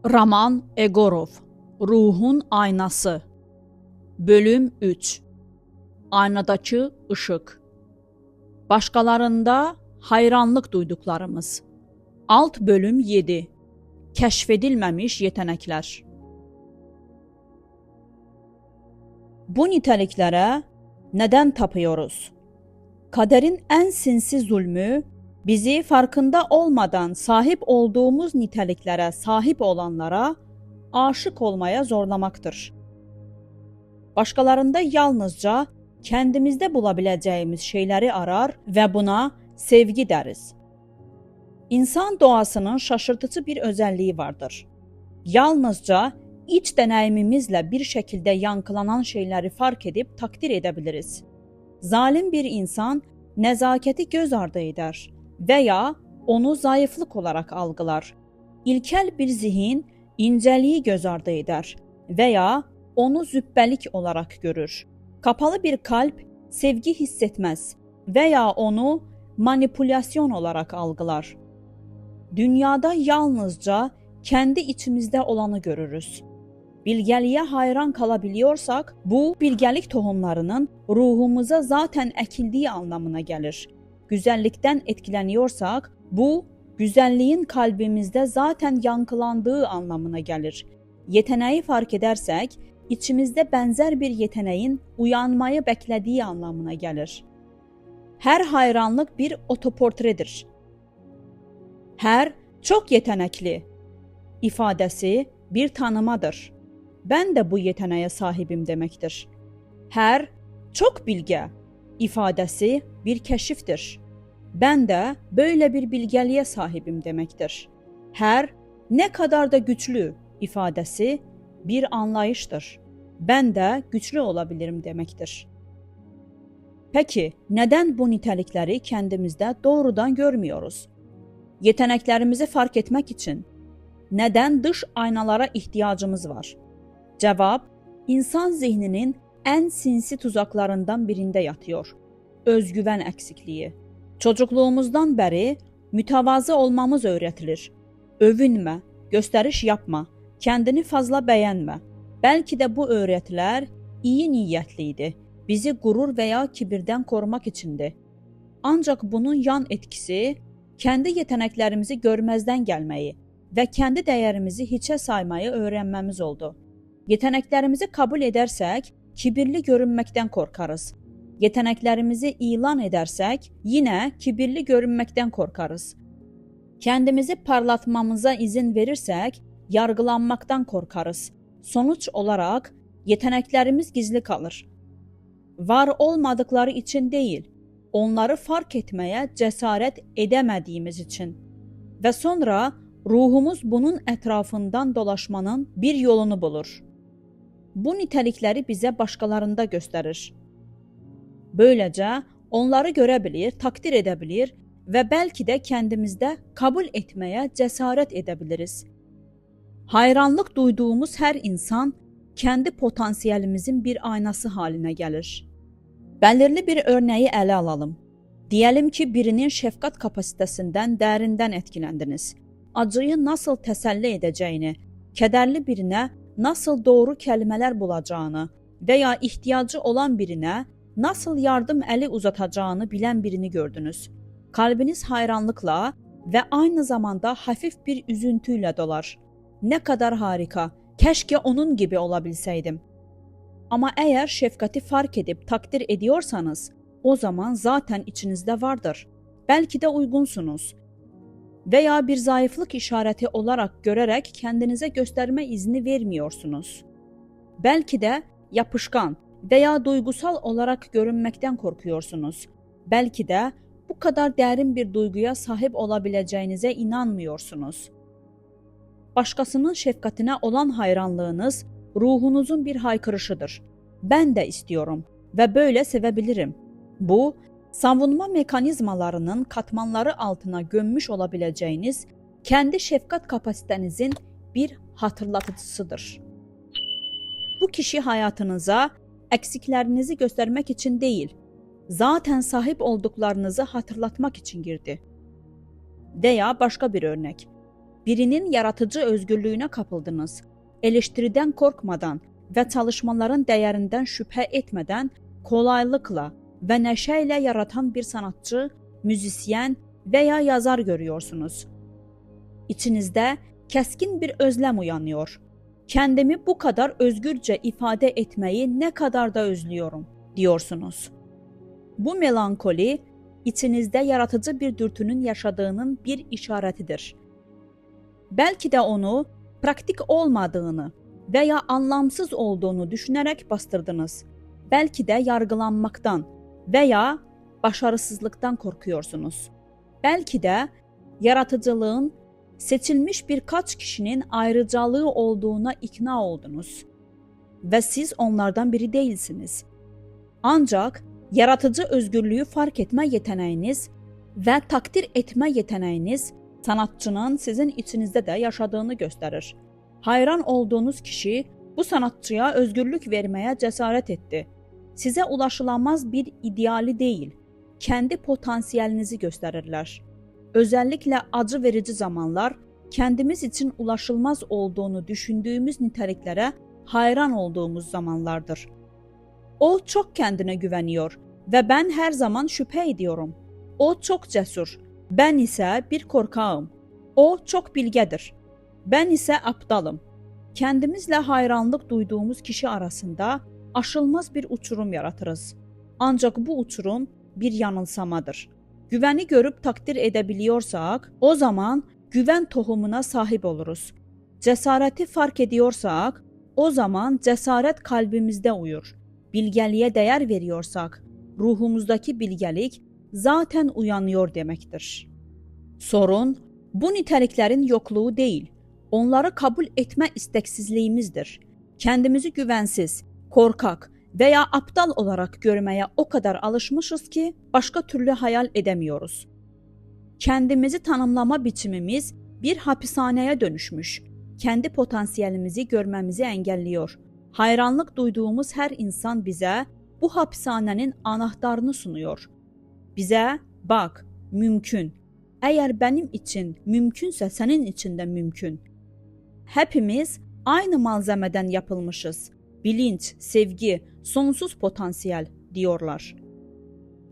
Roman Egorov, Ruhun Aynası. Bölüm 3. Aynadakı ışık. Başqalarında hayranlıq duyduqlarımız. Alt bölüm 7. Kəşfedilməmiş yetenekler. Bu niteliklərə neden tapıyoruz? Kaderin en sinsi zulmü bizi farkında olmadan sahip olduğumuz niteliklere sahip olanlara aşık olmaya zorlamaktır. Başkalarında yalnızca kendimizde bulabileceğimiz şeyleri arar ve buna sevgi deriz. İnsan doğasının şaşırtıcı bir özelliği vardır. Yalnızca iç deneyimimizle bir şekilde yankılanan şeyleri fark edip takdir edebiliriz. Zalim bir insan nezaketi göz ardı eder veya onu zayıflık olarak algılar. İlkel bir zihin inceliği göz ardı eder veya onu zübbelik olarak görür. Kapalı bir kalp sevgi hissetmez veya onu manipülasyon olarak algılar. Dünyada yalnızca kendi içimizde olanı görürüz. Bilgeliğe hayran kalabiliyorsak, bu bilgelik tohumlarının ruhumuza zaten ekildiği anlamına gelir. Güzellikten etkileniyorsak, bu güzelliğin kalbimizde zaten yankılandığı anlamına gelir. Yeteneği fark edersek, içimizde benzer bir yeteneğin uyanmayı beklediği anlamına gelir. Her hayranlık bir otoportredir. Her çok yetenekli ifadesi bir tanımadır. Ben de bu yeteneğe sahibim demektir. Her çok bilge ifadesi bir keşiftir. Ben de böyle bir bilgeliğe sahibim demektir. Her ne kadar da güçlü ifadesi bir anlayıştır. Ben de güçlü olabilirim demektir. Peki neden bu nitelikleri kendimizde doğrudan görmüyoruz? Yeteneklerimizi fark etmek için neden dış aynalara ihtiyacımız var? Cevap, insan zihninin en sinsi tuzaklarından birinde yatıyor. Özgüven eksikliği. Çocukluğumuzdan beri mütevazı olmamız öğretilir. Övünme, gösteriş yapma, kendini fazla beğenme. Belki de bu öğretiler iyi niyetliydi. Bizi gurur veya kibirden korumak içindi. Ancak bunun yan etkisi kendi yeteneklerimizi görmezden gelmeyi ve kendi değerimizi hiçe saymayı öğrenmemiz oldu. Yeteneklerimizi kabul edersek kibirli görünmekten korkarız. Yeteneklerimizi ilan edersek yine kibirli görünmekten korkarız. Kendimizi parlatmamıza izin verirsek yargılanmaktan korkarız. Sonuç olarak yeteneklerimiz gizli kalır. Var olmadıkları için değil, onları fark etmeye cesaret edemediğimiz için. Ve sonra ruhumuz bunun etrafından dolaşmanın bir yolunu bulur. Bu nitelikleri bize başkalarında gösterir. Böylece onları görebilir, takdir edebilir ve belki de kendimizde kabul etmeye cesaret edebiliriz. Hayranlık duyduğumuz her insan kendi potansiyelimizin bir aynası haline gelir. Belirli bir örneği ele alalım. Diyelim ki birinin şefkat kapasitesinden derinden etkilendiniz. Acıyı nasıl teselli edeceğini, kederli birine nasıl doğru kelimeler bulacağını veya ihtiyacı olan birine nasıl yardım eli uzatacağını bilen birini gördünüz. Kalbiniz hayranlıkla ve aynı zamanda hafif bir üzüntüyle dolar. Ne kadar harika, keşke onun gibi olabilseydim. Ama eğer şefkati fark edip takdir ediyorsanız, o zaman zaten içinizde vardır. Belki de uygunsunuz. Veya bir zayıflık işareti olarak görerek kendinize gösterme izni vermiyorsunuz. Belki de yapışkan veya duygusal olarak görünmekten korkuyorsunuz. Belki de bu kadar derin bir duyguya sahip olabileceğinize inanmıyorsunuz. Başkasının şefkatine olan hayranlığınız ruhunuzun bir haykırışıdır. Ben de istiyorum ve böyle sevebilirim. Bu, savunma mekanizmalarının katmanları altına gömmüş olabileceğiniz kendi şefkat kapasitenizin bir hatırlatıcısıdır. Bu kişi hayatınıza eksiklerinizi göstermek için değil, zaten sahip olduklarınızı hatırlatmak için girdi. Veya başka bir örnek. birinin yaratıcı özgürlüyünə kapıldınız. Eleştiriden korkmadan və çalışmaların dəyərindən şübhə etmədən kolaylıqla və nəşə ilə yaratan bir sanatçı, müzisyen və ya yazar görüyorsunuz. İçinizdə kəskin bir özlem uyanıyor. Kendimi bu kadar özgürce ifade etmeyi ne kadar da özlüyorum diyorsunuz. Bu melankoli içinizde yaratıcı bir dürtünün yaşadığının bir işaretidir. Belki de onu praktik olmadığını veya anlamsız olduğunu düşünerek bastırdınız. Belki de yargılanmaktan veya başarısızlıktan korkuyorsunuz. Belki de yaratıcılığın seçilmiş birkaç kişinin ayrıcalığı olduğuna ikna oldunuz ve siz onlardan biri değilsiniz. Ancak yaratıcı özgürlüğü fark etme yeteneğiniz ve takdir etme yeteneğiniz sanatçının sizin içinizde de yaşadığını gösterir. Hayran olduğunuz kişi bu sanatçıya özgürlük vermeye cesaret etti. Size ulaşılamaz bir ideali değil, kendi potansiyelinizi gösterirler. Özellikle acı verici zamanlar kendimiz için ulaşılmaz olduğunu düşündüğümüz niteliklere hayran olduğumuz zamanlardır. O çok kendine güveniyor ve ben her zaman şüphe ediyorum. O çok cesur, ben ise bir korkağım. O çok bilgedir, ben ise aptalım. Kendimizle hayranlık duyduğumuz kişi arasında aşılmaz bir uçurum yaratırız. Ancak bu uçurum bir yanılsamadır. Güveni görüp takdir edebiliyorsak, o zaman güven tohumuna sahip oluruz. Cesareti fark ediyorsak, o zaman cesaret kalbimizde uyur. Bilgeliğe değer veriyorsak, ruhumuzdaki bilgelik zaten uyanıyor demektir. Sorun, bu niteliklerin yokluğu değil, onları kabul etme isteksizliğimizdir. Kendimizi güvensiz, korkak veya aptal olarak görmeye o kadar alışmışız ki başka türlü hayal edemiyoruz. Kendimizi tanımlama biçimimiz bir hapishaneye dönüşmüş. Kendi potansiyelimizi görmemizi engelliyor. Hayranlık duyduğumuz her insan bize bu hapishanenin anahtarını sunuyor. Bize bak, mümkün. Eğer benim için mümkünse senin için de mümkün. Hepimiz aynı malzemeden yapılmışız. Bilinç, sevgi, sonsuz potansiyel diyorlar.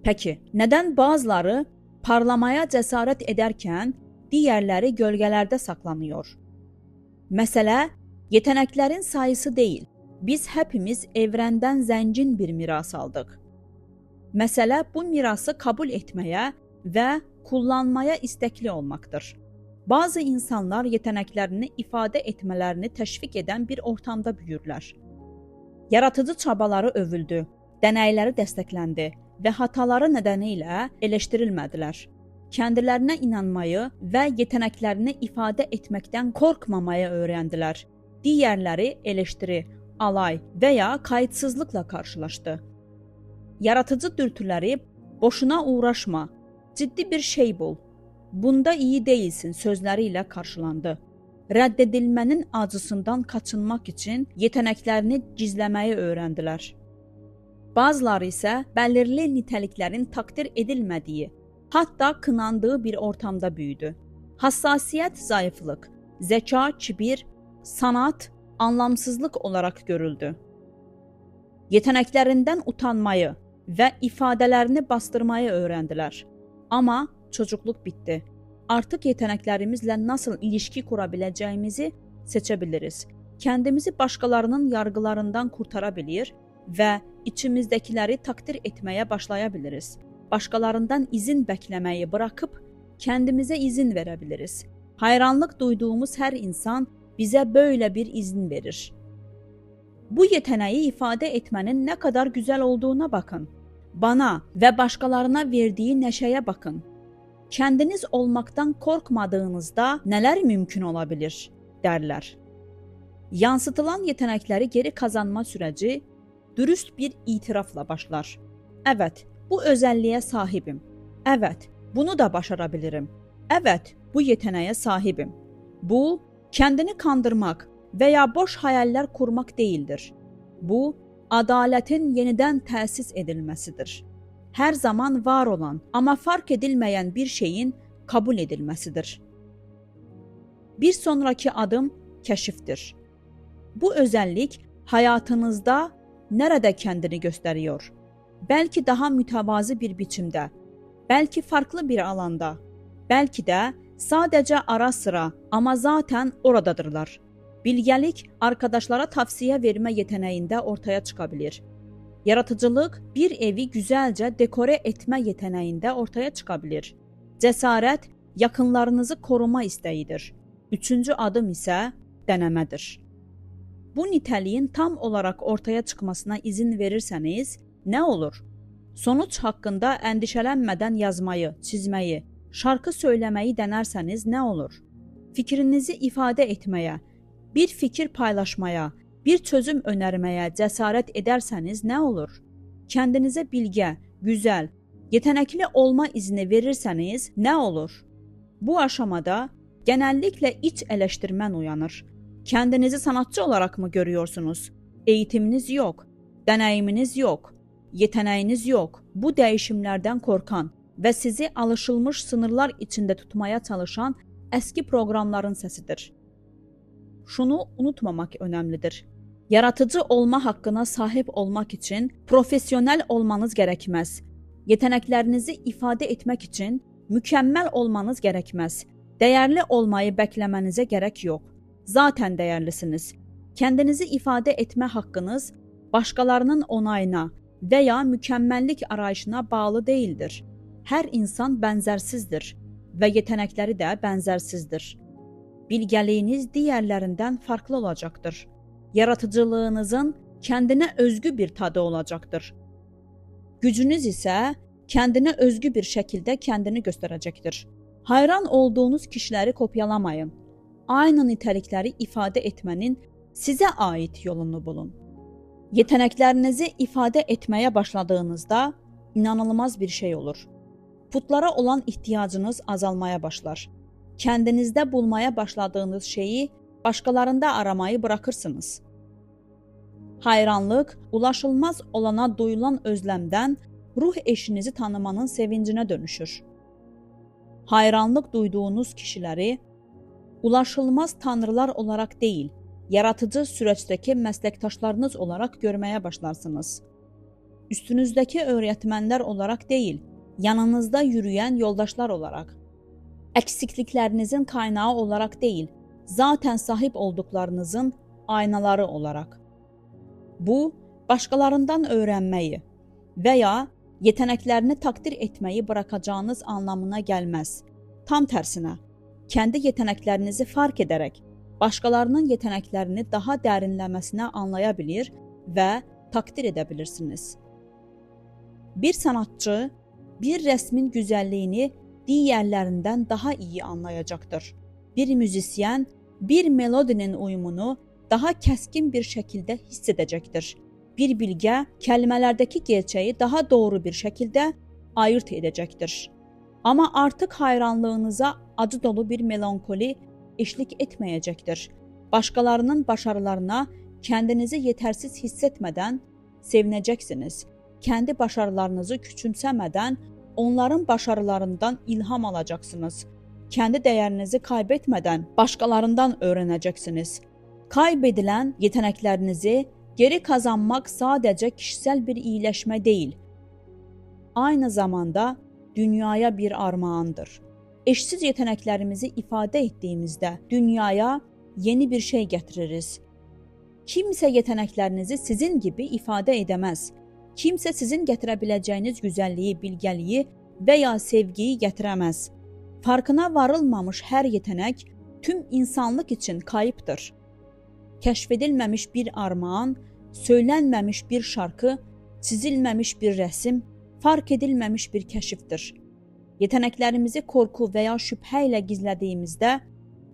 Peki, neden bazıları parlamaya cesaret ederken diğerleri gölgelerde saklanıyor? Mesele yeteneklerin sayısı değil. Biz hepimiz evrenden zengin bir miras aldık. Mesele bu mirası kabul etmeye ve kullanmaya istekli olmaktır. Bazı insanlar yeteneklerini ifade etmelerini teşvik eden bir ortamda büyürler. Yaratıcı çabaları övüldü, deneyleri desteklendi ve hataları nedeniyle eleştirilmediler. Kendilerine inanmayı ve yeteneklerini ifade etmekten korkmamayı öğrendiler. Diğerleri eleştiri, alay veya kayıtsızlıkla karşılaştı. Yaratıcı dürtüleri boşuna uğraşma, ciddi bir şey bul, bunda iyi değilsin sözleriyle karşılandı. Reddedilmenin acısından kaçınmak için yeteneklerini gizlemeyi öğrendiler. Bazıları ise belirli niteliklerin takdir edilmediği, hatta kınandığı bir ortamda büyüdü. Hassasiyet zayıflık, zeka kibir, sanat anlamsızlık olarak görüldü. Yeteneklerinden utanmayı ve ifadelerini bastırmayı öğrendiler. Ama çocukluk bitti. Artık yeteneklerimizle nasıl ilişki kurabileceğimizi seçebiliriz. Kendimizi başkalarının yargılarından kurtarabilir ve içimizdekileri takdir etmeye başlayabiliriz. Başkalarından izin beklemeyi bırakıp kendimize izin verebiliriz. Hayranlık duyduğumuz her insan bize böyle bir izin verir. Bu yeteneği ifade etmenin ne kadar güzel olduğuna bakın. Bana ve başkalarına verdiği neşeye bakın. Kendiniz olmaktan korkmadığınızda neler mümkün olabilir derler. Yansıtılan yetenekleri geri kazanma süreci dürüst bir itirafla başlar. Evet, bu özelliğe sahibim. Evet, bunu da başarabilirim. Evet, bu yeteneğe sahibim. Bu, kendini kandırmak veya boş hayaller kurmak değildir. Bu, adaletin yeniden tesis edilmesidir. Her zaman var olan ama fark edilmeyen bir şeyin kabul edilmesidir. Bir sonraki adım kəşfdir. Bu özəllik həyatınızda nerede kendini gösteriyor? Belki daha mütevazı bir biçimde, belki farklı bir alanda, belki de sadece ara sıra ama zaten oradadırlar. Bilgelik arkadaşlara tavsiye verme yeteneğinde ortaya çıkabilir. Yaratıcılık bir evi güzelce dekore etme yeteneğinde ortaya çıkabilir. Cesaret yakınlarınızı koruma isteğidir. Üçüncü adım ise denemedir. Bu niteliğin tam olarak ortaya çıkmasına izin verirseniz ne olur? Sonuç hakkında endişelenmeden yazmayı, çizmeyi, şarkı söylemeyi denerseniz ne olur? Fikrinizi ifade etmeye, bir fikir paylaşmaya, bir çözüm önermeye cesaret ederseniz ne olur? Kendinize bilge, güzel, yetenekli olma izni verirseniz ne olur? Bu aşamada genellikle iç eleştirmen uyanır. Kendinizi sanatçı olarak mı görüyorsunuz? Eğitiminiz yok, deneyiminiz yok, yeteneğiniz yok. Bu değişimlerden korkan ve sizi alışılmış sınırlar içinde tutmaya çalışan eski programların sesidir. Şunu unutmamak önemlidir. Yaratıcı olma hakkına sahip olmak için profesyonel olmanız gerekmez. Yeteneklerinizi ifade etmek için mükemmel olmanız gerekmez. Değerli olmayı beklemenize gerek yok. Zaten değerlisiniz. Kendinizi ifade etme hakkınız başkalarının onayına veya mükemmellik arayışına bağlı değildir. Her insan benzersizdir ve yetenekleri de benzersizdir. Bilgeliğiniz diğerlerinden farklı olacaktır. Yaratıcılığınızın kendine özgü bir tadı olacaktır. Gücünüz ise kendine özgü bir şekilde kendini gösterecektir. Hayran olduğunuz kişileri kopyalamayın. Aynı nitelikleri ifade etmenin size ait yolunu bulun. Yeteneklerinizi ifade etmeye başladığınızda inanılmaz bir şey olur. Putlara olan ihtiyacınız azalmaya başlar. Kendinizde bulmaya başladığınız şeyi başkalarında aramayı bırakırsınız. Hayranlık, ulaşılmaz olana duyulan özlemden ruh eşinizi tanımanın sevincine dönüşür. Hayranlık duyduğunuz kişileri ulaşılmaz tanrılar olarak değil, yaratıcı süreçteki meslektaşlarınız olarak görmeye başlarsınız. Üstünüzdeki öğretmenler olarak değil, yanınızda yürüyen yoldaşlar olarak. Eksikliklerinizin kaynağı olarak değil, zaten sahip olduklarınızın aynaları olarak. Bu, başkalarından öğrenmeyi veya yeteneklerini takdir etmeyi bırakacağınız anlamına gelmez. Tam tersine, kendi yeteneklerinizi fark ederek başkalarının yeteneklerini daha derinlemesine anlayabilir ve takdir edebilirsiniz. Bir sanatçı, bir resmin güzelliğini diğerlerinden daha iyi anlayacaktır. Bir müzisyen, bir melodinin uyumunu daha keskin bir şekilde hissedecektir. Bir bilge, kelimelerdeki gerçeği daha doğru bir şekilde ayırt edecektir. Ama artık hayranlığınıza acı dolu bir melankoli eşlik etmeyecektir. Başkalarının başarılarına kendinizi yetersiz hissetmeden sevineceksiniz. Kendi başarılarınızı küçümsemeden onların başarılarından ilham alacaksınız. Kendi değerinizi kaybetmeden başkalarından öğreneceksiniz. Kaybedilen yeteneklerinizi geri kazanmak sadece kişisel bir iyileşme değil, aynı zamanda dünyaya bir armağandır. Eşsiz yeteneklerimizi ifade ettiğimizde dünyaya yeni bir şey getiririz. Kimse yeteneklerinizi sizin gibi ifade edemez. Kimse sizin getirebileceğiniz güzelliği, bilgeliği veya sevgiyi getiremez. Farkına varılmamış her yetenek tüm insanlık için kayıptır. Keşfedilmemiş bir armağan, söylenmemiş bir şarkı, çizilmemiş bir resim, fark edilmemiş bir keşiftir. Yeteneklerimizi korku veya şüpheyle gizlediğimizde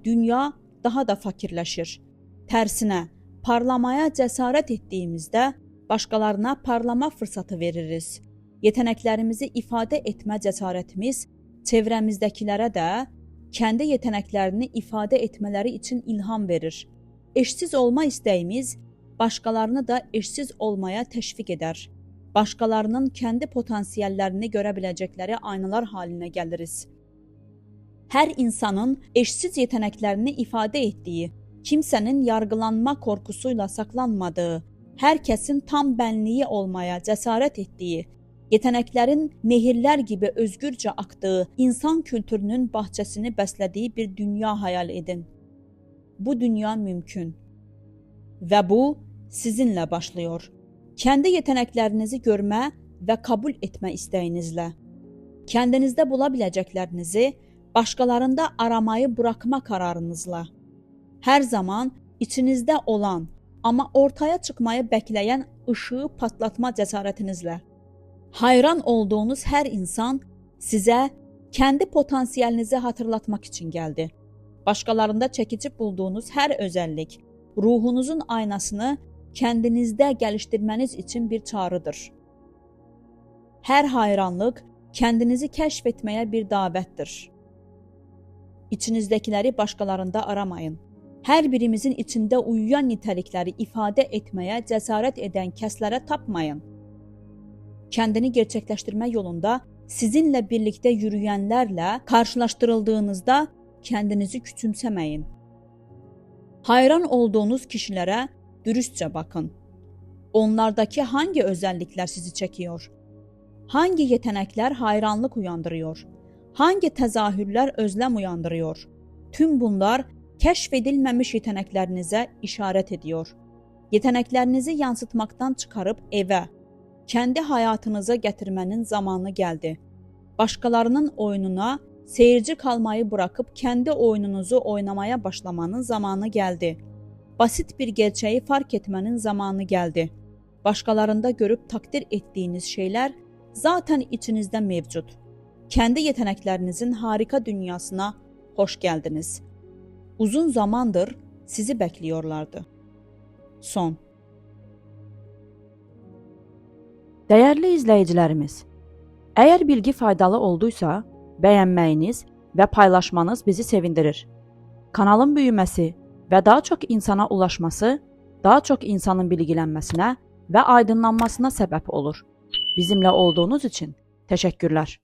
dünya daha da fakirleşir. Tersine parlamaya cesaret ettiğimizde başkalarına parlama fırsatı veririz. Yeteneklerimizi ifade etme cesaretimiz çevremizdekilere de kendi yeteneklerini ifade etmeleri için ilham verir. Eşsiz olma isteğimiz başkalarını da eşsiz olmaya teşvik eder. Başkalarının kendi potansiyellerini görebilecekleri aynalar haline geliriz. Hər insanın eşsiz yeteneklerini ifadə etdiyi, kimsenin yargılanma korkusuyla saklanmadığı, herkesin tam benliği olmaya cesaret ettiği, yeteneklerin nehirler gibi özgürce aktığı, insan kültürünün bahçesini beslediği bir dünya hayal edin. Bu dünya mümkün. Ve bu sizinle başlıyor. Kendi yeteneklerinizi görmə və kabul etmə istəyinizlə. Kendinizde bulabiləcəklərinizi başkalarında aramayı bırakma kararınızla. Her zaman içinizde olan ama ortaya çıkmayı bekleyen ışığı patlatma cesaretinizle. Hayran olduğunuz her insan size kendi potansiyelinizi hatırlatmak için geldi. Başkalarında çekici bulduğunuz her özellik, ruhunuzun aynasını kendinizde geliştirmeniz için bir çağrıdır. Her hayranlık kendinizi keşfetmeye bir davettir. İçinizdekileri başkalarında aramayın. Her birimizin içinde uyuyan nitelikleri ifade etmeye cesaret eden kəslərə tapmayın. Kendini gerçekleştirme yolunda sizinle birlikte yürüyenlerle karşılaştırıldığınızda kendinizi küçümsemeyin. Hayran olduğunuz kişilere dürüstçe bakın. Onlardaki hangi özellikler sizi çekiyor? Hangi yetenekler hayranlık uyandırıyor? Hangi tezahürler özlem uyandırıyor? Tüm bunlar keşfedilmemiş yeteneklerinize işaret ediyor. Yeteneklerinizi yansıtmaktan çıkarıp eve, kendi hayatınıza getirmenin zamanı geldi. Başkalarının oyununa seyirci kalmayı bırakıp kendi oyununuzu oynamaya başlamanın zamanı geldi. Basit bir gerçeği fark etmenin zamanı geldi. Başkalarında görüp takdir ettiğiniz şeyler zaten içinizde mevcut. Kendi yeteneklerinizin harika dünyasına hoş geldiniz. Uzun zamandır sizi bekliyorlardı. Son. Değerli izleyicilerimiz, eğer bilgi faydalı olduysa beğenməyiniz ve paylaşmanız bizi sevindirir. Kanalın büyümesi ve daha çok insana ulaşması, daha çok insanın bilgilənməsinə ve aydınlanmasına sebep olur. Bizimle olduğunuz için teşekkürler.